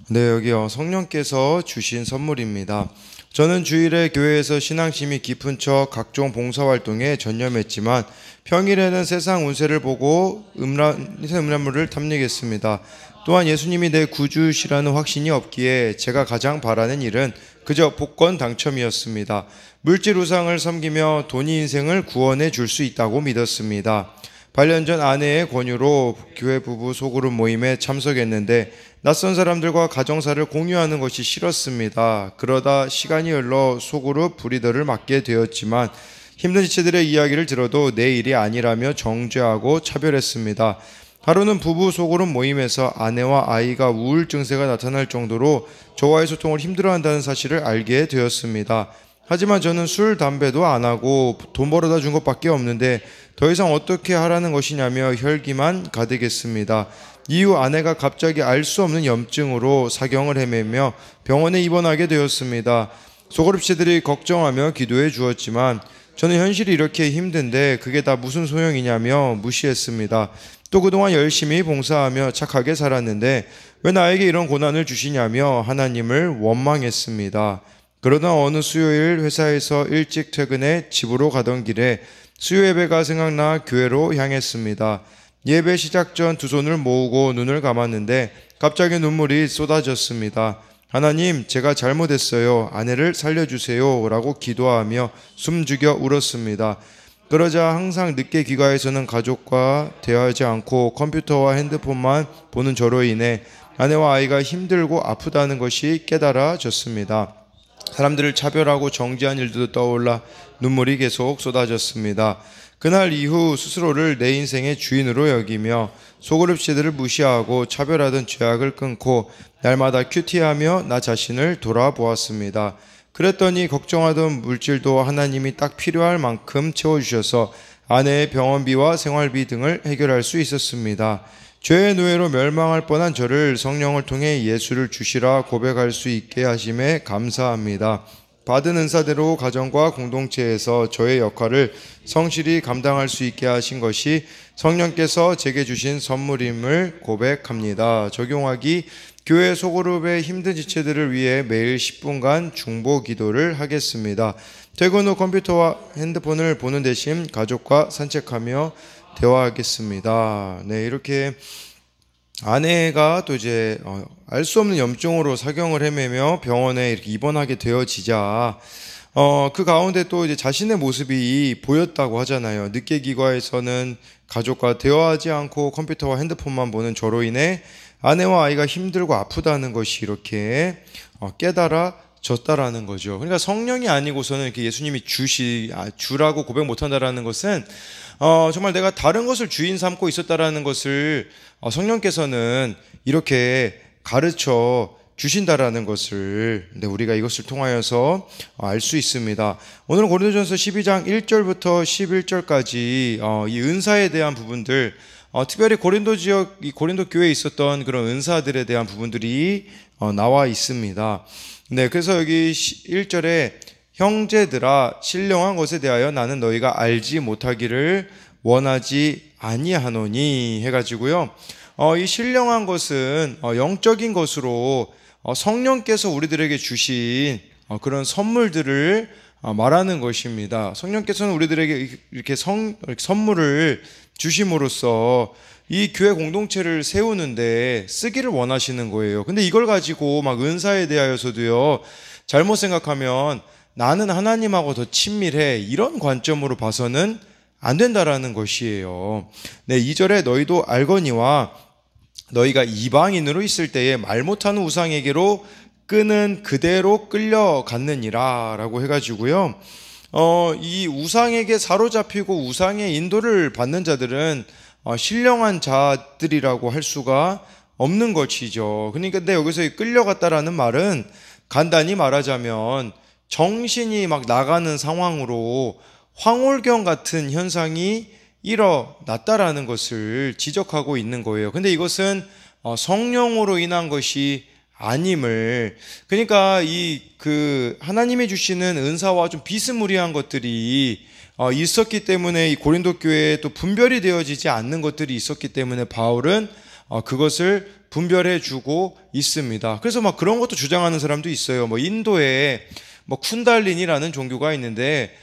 네, 여기요. 성령께서 주신 선물입니다. 저는 주일에 교회에서 신앙심이 깊은 척 각종 봉사활동에 전념했지만 평일에는 세상 운세를 보고 음란물을 탐닉했습니다. 또한 예수님이 내 구주시라는 확신이 없기에 제가 가장 바라는 일은 그저 복권 당첨이었습니다. 물질 우상을 섬기며 돈이 인생을 구원해 줄 수 있다고 믿었습니다. 8년 전 아내의 권유로 교회 부부 소그룹 모임에 참석했는데 낯선 사람들과 가정사를 공유하는 것이 싫었습니다. 그러다 시간이 흘러 소그룹 브리더를 맡게 되었지만 힘든 지체들의 이야기를 들어도 내 일이 아니라며 정죄하고 차별했습니다. 하루는 부부 소그룹 모임에서 아내와 아이가 우울 증세가 나타날 정도로 저와의 소통을 힘들어한다는 사실을 알게 되었습니다. 하지만 저는 술, 담배도 안 하고 돈 벌어다 준 것밖에 없는데 더 이상 어떻게 하라는 것이냐며 혈기만 가득했습니다. 이후 아내가 갑자기 알 수 없는 염증으로 사경을 헤매며 병원에 입원하게 되었습니다. 소그룹씨들이 걱정하며 기도해 주었지만 저는 현실이 이렇게 힘든데 그게 다 무슨 소용이냐며 무시했습니다. 또 그동안 열심히 봉사하며 착하게 살았는데 왜 나에게 이런 고난을 주시냐며 하나님을 원망했습니다. 그러다 어느 수요일 회사에서 일찍 퇴근해 집으로 가던 길에 수요 예배가 생각나 교회로 향했습니다. 예배 시작 전 두 손을 모으고 눈을 감았는데 갑자기 눈물이 쏟아졌습니다. 하나님, 제가 잘못했어요. 아내를 살려주세요. 라고 기도하며 숨죽여 울었습니다. 그러자 항상 늦게 귀가해서는 가족과 대화하지 않고 컴퓨터와 핸드폰만 보는 저로 인해 아내와 아이가 힘들고 아프다는 것이 깨달아졌습니다. 사람들을 차별하고 정죄한 일도 떠올라 눈물이 계속 쏟아졌습니다. 그날 이후 스스로를 내 인생의 주인으로 여기며 소그룹씨들을 무시하고 차별하던 죄악을 끊고 날마다 큐티하며 나 자신을 돌아보았습니다. 그랬더니 걱정하던 물질도 하나님이 딱 필요할 만큼 채워주셔서 아내의 병원비와 생활비 등을 해결할 수 있었습니다. 죄의 노예로 멸망할 뻔한 저를 성령을 통해 예수를 주시라 고백할 수 있게 하심에 감사합니다. 받은 은사대로 가정과 공동체에서 저의 역할을 성실히 감당할 수 있게 하신 것이 성령께서 제게 주신 선물임을 고백합니다. 적용하기: 교회 소그룹의 힘든 지체들을 위해 매일 10분간 중보 기도를 하겠습니다. 퇴근 후 컴퓨터와 핸드폰을 보는 대신 가족과 산책하며 대화하겠습니다. 네, 이렇게 아내가 또 이제 알 수 없는 염증으로 사경을 헤매며 병원에 이렇게 입원하게 되어지자 그 가운데 또 이제 자신의 모습이 보였다고 하잖아요. 늦게 귀가해서는 가족과 대화하지 않고 컴퓨터와 핸드폰만 보는 저로 인해 아내와 아이가 힘들고 아프다는 것이 이렇게 깨달아졌다라는 거죠. 그러니까 성령이 아니고서는 이렇게 예수님이 주라고 고백 못한다라는 것은 정말 내가 다른 것을 주인 삼고 있었다라는 것을 성령께서는 이렇게 가르쳐 주신다라는 것을 우리가 이것을 통하여서 알 수 있습니다. 오늘은 고린도전서 12장 1절부터 11절까지 이 은사에 대한 부분들, 특별히 고린도 지역, 이 고린도 교회에 있었던 그런 은사들에 대한 부분들이 나와 있습니다. 네, 그래서 여기 1절에 형제들아, 신령한 것에 대하여 나는 너희가 알지 못하기를 원하지 아니하노니 해가지고요. 이 신령한 것은 영적인 것으로 성령께서 우리들에게 주신 그런 선물들을 말하는 것입니다. 성령께서는 우리들에게 이렇게 선물을 주심으로써 이 교회 공동체를 세우는데 쓰기를 원하시는 거예요. 근데 이걸 가지고 막 은사에 대하여서도요, 잘못 생각하면 나는 하나님하고 더 친밀해, 이런 관점으로 봐서는 안 된다라는 것이에요. 네, 2절에 너희도 알거니와 너희가 이방인으로 있을 때에 말 못하는 우상에게로 끄는 그대로 끌려갔느니라 라고 해가지고요, 이 우상에게 사로잡히고 우상의 인도를 받는 자들은 신령한 자들이라고 할 수가 없는 것이죠. 그러니까 근데 여기서 끌려갔다라는 말은 간단히 말하자면 정신이 막 나가는 상황으로 황홀경 같은 현상이 일어났다라는 것을 지적하고 있는 거예요. 근데 이것은 성령으로 인한 것이 아님을, 그러니까 하나님이 주시는 은사와 좀 비스무리한 것들이 있었기 때문에 이 고린도 교회에 또 분별이 되어지지 않는 것들이 있었기 때문에 바울은 그것을 분별해 주고 있습니다. 그래서 막 그런 것도 주장하는 사람도 있어요. 뭐 인도에 뭐 쿤달리니라는 종교가 있는데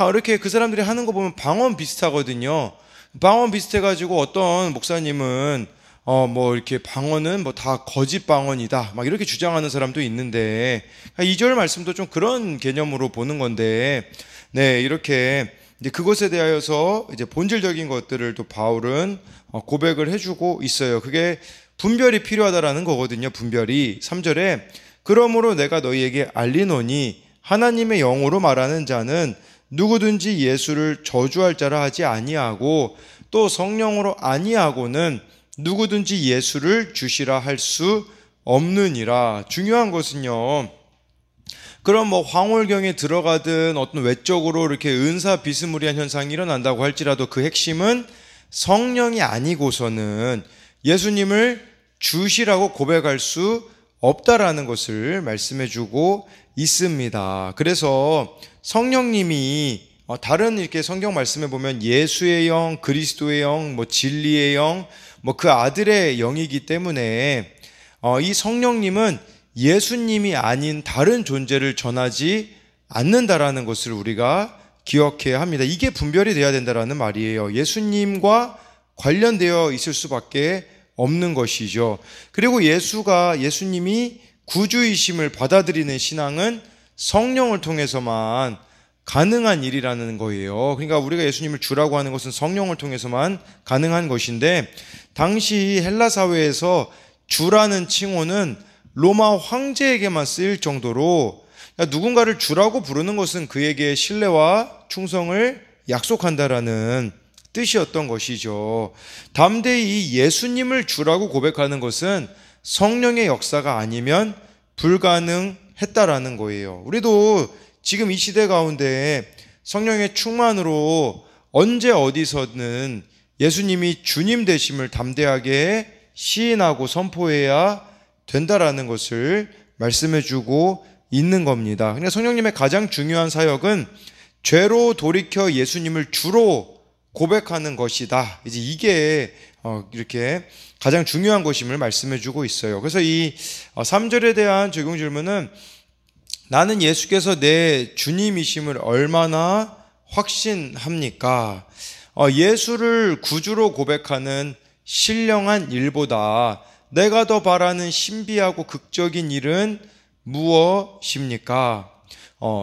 이렇게 그 사람들이 하는 거 보면 방언 비슷하거든요. 방언 비슷해가지고 어떤 목사님은 뭐 이렇게 방언은 뭐 다 거짓 방언이다 막 이렇게 주장하는 사람도 있는데 2절 말씀도 좀 그런 개념으로 보는 건데 네 이렇게 이제 그것에 대하여서 이제 본질적인 것들을 또 바울은 고백을 해주고 있어요. 그게 분별이 필요하다라는 거거든요. 분별이 3절에 그러므로 내가 너희에게 알리노니 하나님의 영으로 말하는 자는 누구든지 예수를 저주할 자라 하지 아니하고 또 성령으로 아니하고는 누구든지 예수를 주시라 할 수 없느니라. 중요한 것은요. 그럼 뭐 황홀경에 들어가든 어떤 외적으로 이렇게 은사 비스무리한 현상이 일어난다고 할지라도 그 핵심은 성령이 아니고서는 예수님을 주시라고 고백할 수 없다라는 것을 말씀해 주고 있습니다. 그래서 성령님이 다른 이렇게 성경 말씀에 보면 예수의 영, 그리스도의 영, 뭐 진리의 영, 뭐 그 아들의 영이기 때문에 이 성령님은 예수님이 아닌 다른 존재를 전하지 않는다라는 것을 우리가 기억해야 합니다. 이게 분별이 돼야 된다라는 말이에요. 예수님과 관련되어 있을 수밖에 없는 것이죠. 그리고 예수님이 구주이심을 받아들이는 신앙은 성령을 통해서만 가능한 일이라는 거예요. 그러니까 우리가 예수님을 주라고 하는 것은 성령을 통해서만 가능한 것인데 당시 헬라 사회에서 주라는 칭호는 로마 황제에게만 쓰일 정도로 누군가를 주라고 부르는 것은 그에게 신뢰와 충성을 약속한다라는 뜻이었던 것이죠. 담대히 예수님을 주라고 고백하는 것은 성령의 역사가 아니면 불가능했다라는 거예요. 우리도 지금 이 시대 가운데 성령의 충만으로 언제 어디서든 예수님이 주님 되심을 담대하게 시인하고 선포해야 된다라는 것을 말씀해주고 있는 겁니다. 그러니까 성령님의 가장 중요한 사역은 죄로 돌이켜 예수님을 주로 고백하는 것이다. 이제 이게 이렇게 가장 중요한 것임을 말씀해주고 있어요. 그래서 이 3절에 대한 적용 질문은 나는 예수께서 내 주님이심을 얼마나 확신합니까? 예수를 구주로 고백하는 신령한 일보다 내가 더 바라는 신비하고 극적인 일은 무엇입니까?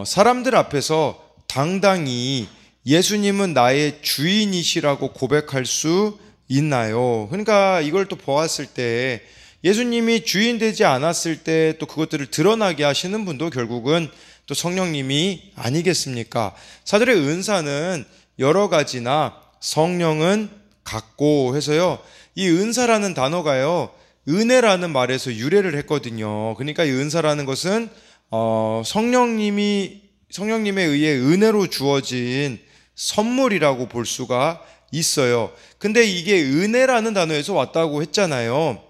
사람들 앞에서 당당히 예수님은 나의 주인이시라고 고백할 수 있나요? 그러니까 이걸 또 보았을 때 예수님이 주인 되지 않았을 때 또 그것들을 드러나게 하시는 분도 결국은 또 성령님이 아니겠습니까? 사절의 은사는 여러 가지나 성령은 같고 해서요. 이 은사라는 단어가요. 은혜라는 말에서 유래를 했거든요. 그러니까 이 은사라는 것은 성령님에 의해 은혜로 주어진 선물이라고 볼 수가 있어요. 근데 이게 은혜라는 단어에서 왔다고 했잖아요.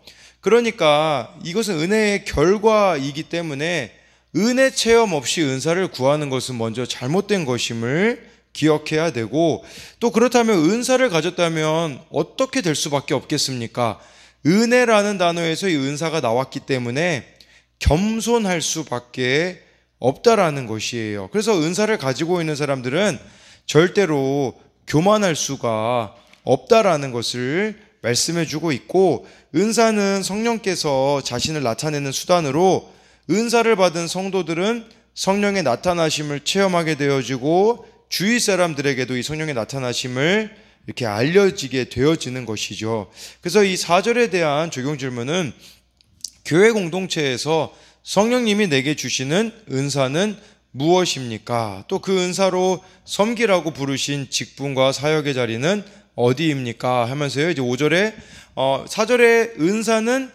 그러니까 이것은 은혜의 결과이기 때문에 은혜 체험 없이 은사를 구하는 것은 먼저 잘못된 것임을 기억해야 되고, 또 그렇다면 은사를 가졌다면 어떻게 될 수밖에 없겠습니까? 은혜라는 단어에서 이 은사가 나왔기 때문에 겸손할 수밖에 없다라는 것이에요. 그래서 은사를 가지고 있는 사람들은 절대로 교만할 수가 없다라는 것을 말씀해 주고 있고, 은사는 성령께서 자신을 나타내는 수단으로 은사를 받은 성도들은 성령의 나타나심을 체험하게 되어지고 주위 사람들에게도 이 성령의 나타나심을 이렇게 알려지게 되어지는 것이죠. 그래서 이 4절에 대한 적용 질문은 교회 공동체에서 성령님이 내게 주시는 은사는 무엇입니까? 또 그 은사로 섬기라고 부르신 직분과 사역의 자리는 어디입니까? 하면서요. 이제 5절에 4절에 은사는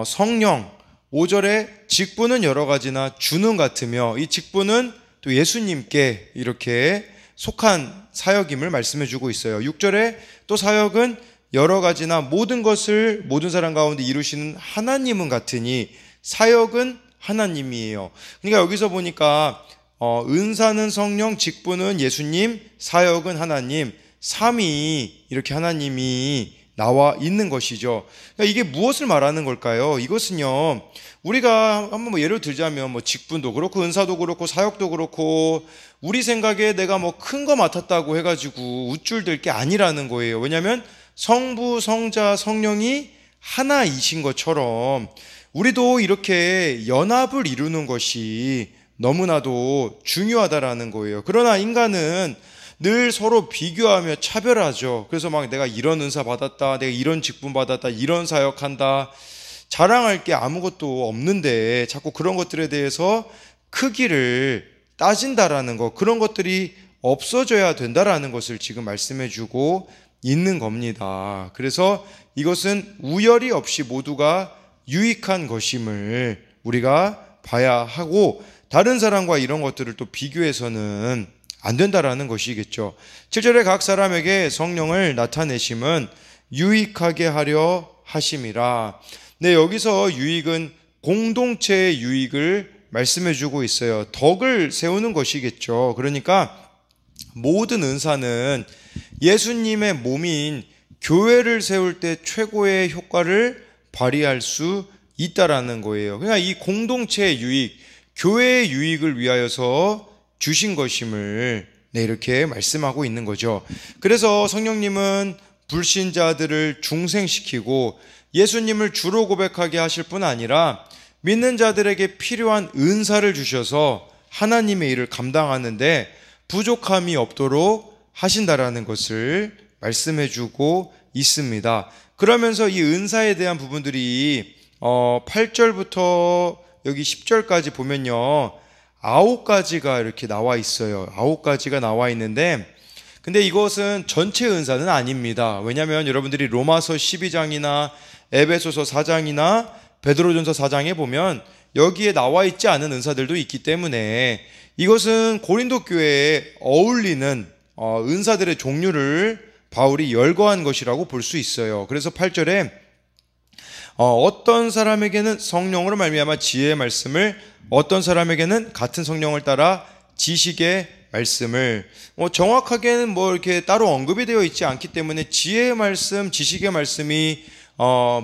성령, 5절에 직분은 여러 가지나 주는 같으며 이 직분은 또 예수님께 이렇게 속한 사역임을 말씀해 주고 있어요. 6절에 또 사역은 여러 가지나 모든 것을 모든 사람 가운데 이루시는 하나님은 같으니 사역은 하나님이에요. 그러니까 여기서 보니까 은사는 성령, 직분은 예수님, 사역은 하나님, 삼위 이렇게 하나님이 나와 있는 것이죠. 그러니까 이게 무엇을 말하는 걸까요? 이것은요, 우리가 한번 뭐 예를 들자면 뭐 직분도 그렇고 은사도 그렇고 사역도 그렇고 우리 생각에 내가 뭐 큰 거 맡았다고 해가지고 우쭐될 게 아니라는 거예요. 왜냐하면 성부, 성자, 성령이 하나이신 것처럼 우리도 이렇게 연합을 이루는 것이 너무나도 중요하다라는 거예요. 그러나 인간은 늘 서로 비교하며 차별하죠. 그래서 막 내가 이런 은사 받았다, 내가 이런 직분 받았다, 이런 사역한다, 자랑할 게 아무것도 없는데 자꾸 그런 것들에 대해서 크기를 따진다라는 것, 그런 것들이 없어져야 된다라는 것을 지금 말씀해 주고 있는 겁니다. 그래서 이것은 우열이 없이 모두가 유익한 것임을 우리가 봐야 하고, 다른 사람과 이런 것들을 또 비교해서는 안 된다라는 것이겠죠. 7절에 각 사람에게 성령을 나타내심은 유익하게 하려 하심이라. 네, 여기서 유익은 공동체의 유익을 말씀해 주고 있어요. 덕을 세우는 것이겠죠. 그러니까 모든 은사는 예수님의 몸인 교회를 세울 때 최고의 효과를 발휘할 수 있다라는 거예요. 그러니까 이 공동체의 유익, 교회의 유익을 위하여서 주신 것임을 이렇게 말씀하고 있는 거죠. 그래서 성령님은 불신자들을 중생시키고 예수님을 주로 고백하게 하실 뿐 아니라 믿는 자들에게 필요한 은사를 주셔서 하나님의 일을 감당하는데 부족함이 없도록 하신다라는 것을 말씀해 주고 있습니다. 그러면서 이 은사에 대한 부분들이 8절부터 여기 10절까지 보면요, 9가지가 이렇게 나와 있어요. 9가지가 나와 있는데, 근데 이것은 전체 은사는 아닙니다. 왜냐하면 여러분들이 로마서 12장이나 에베소서 4장이나 베드로전서 4장에 보면 여기에 나와 있지 않은 은사들도 있기 때문에 이것은 고린도 교회에 어울리는 은사들의 종류를 바울이 열거한 것이라고 볼 수 있어요. 그래서 8절에 어떤 사람에게는 성령으로 말미암아 지혜의 말씀을, 어떤 사람에게는 같은 성령을 따라 지식의 말씀을, 정확하게는 뭐 이렇게 따로 언급이 되어 있지 않기 때문에 지혜의 말씀, 지식의 말씀이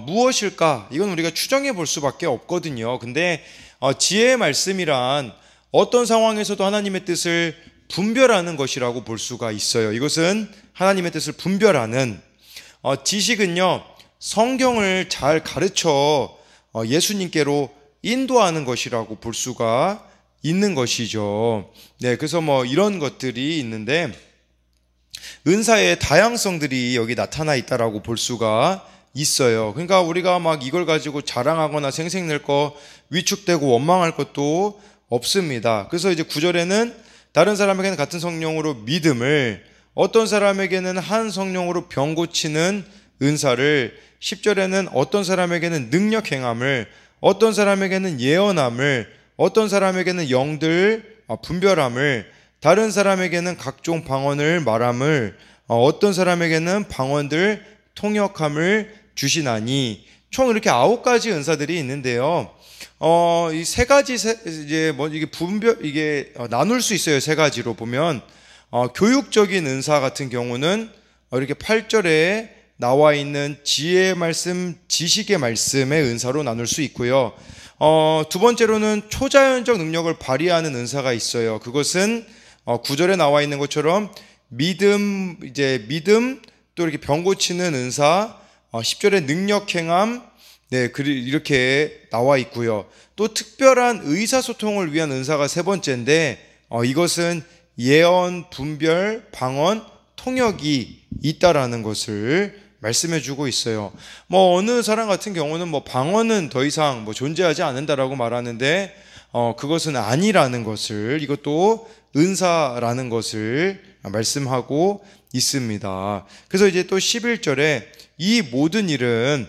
무엇일까? 이건 우리가 추정해 볼 수밖에 없거든요. 근데 지혜의 말씀이란 어떤 상황에서도 하나님의 뜻을 분별하는 것이라고 볼 수가 있어요. 이것은 하나님의 뜻을 분별하는, 지식은요, 성경을 잘 가르쳐 예수님께로 인도하는 것이라고 볼 수가 있는 것이죠. 네, 그래서 뭐 이런 것들이 있는데 은사의 다양성들이 여기 나타나 있다라고 볼 수가 있어요. 그러니까 우리가 막 이걸 가지고 자랑하거나 생색낼 거, 위축되고 원망할 것도 없습니다. 그래서 이제 9절에는 다른 사람에게는 같은 성령으로 믿음을, 어떤 사람에게는 한 성령으로 병 고치는 은사를, 10절에는 어떤 사람에게는 능력 행함을, 어떤 사람에게는 예언함을, 어떤 사람에게는 영들 분별함을, 다른 사람에게는 각종 방언을 말함을, 어떤 사람에게는 방언들 통역함을 주시나니. 총 이렇게 9가지 은사들이 있는데요. 이 세 가지 이제 뭐 이게 나눌 수 있어요. 세 가지로 보면 교육적인 은사 같은 경우는 이렇게 8절에 나와 있는 지혜의 말씀, 지식의 말씀의 은사로 나눌 수 있고요. 두 번째로는 초자연적 능력을 발휘하는 은사가 있어요. 그것은 9절에 나와 있는 것처럼 믿음, 또 이렇게 병 고치는 은사, 10절에 능력 행함, 네, 이렇게 나와 있고요. 또 특별한 의사소통을 위한 은사가 세 번째인데, 이것은 예언, 분별, 방언, 통역이 있다라는 것을 말씀해 주고 있어요. 뭐 어느 사람 같은 경우는 뭐 방언은 더 이상 뭐 존재하지 않는다라고 말하는데, 그것은 아니라는 것을, 이것도 은사라는 것을 말씀하고 있습니다. 그래서 이제 또 11절에 이 모든 일은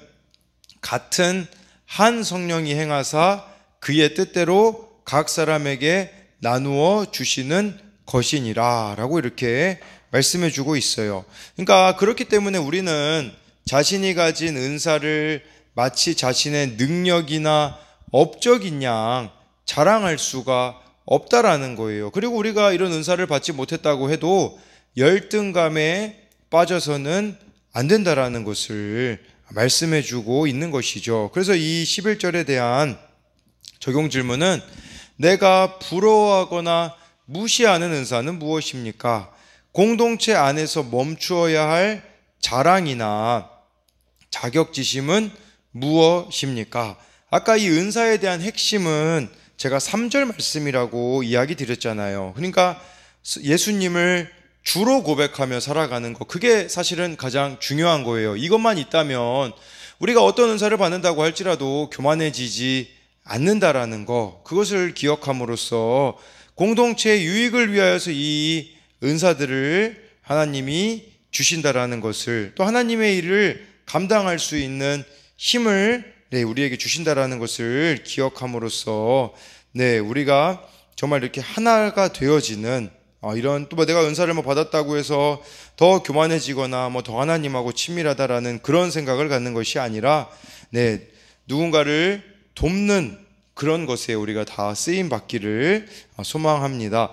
같은 한 성령이 행하사 그의 뜻대로 각 사람에게 나누어 주시는 것이니라 라고 이렇게 말씀해 주고 있어요. 그러니까 그렇기 때문에 우리는 자신이 가진 은사를 마치 자신의 능력이나 업적인 양 자랑할 수가 없다라는 거예요. 그리고 우리가 이런 은사를 받지 못했다고 해도 열등감에 빠져서는 안 된다라는 것을 말씀해 주고 있는 것이죠. 그래서 이 11절에 대한 적용 질문은 내가 부러워하거나 무시하는 은사는 무엇입니까? 공동체 안에서 멈추어야 할 자랑이나 자격지심은 무엇입니까? 아까 이 은사에 대한 핵심은 제가 3절 말씀이라고 이야기 드렸잖아요. 그러니까 예수님을 주로 고백하며 살아가는 것, 그게 사실은 가장 중요한 거예요. 이것만 있다면 우리가 어떤 은사를 받는다고 할지라도 교만해지지 않는다라는 거, 그것을 기억함으로써 공동체의 유익을 위하여서 이 은사들을 하나님이 주신다라는 것을, 또 하나님의 일을 감당할 수 있는 힘을 우리에게 주신다라는 것을 기억함으로써 우리가 정말 이렇게 하나가 되어지는 이런, 또 내가 은사를 받았다고 해서 더 교만해지거나 더 하나님하고 친밀하다라는 그런 생각을 갖는 것이 아니라 누군가를 돕는 그런 것에 우리가 다 쓰임 받기를 소망합니다.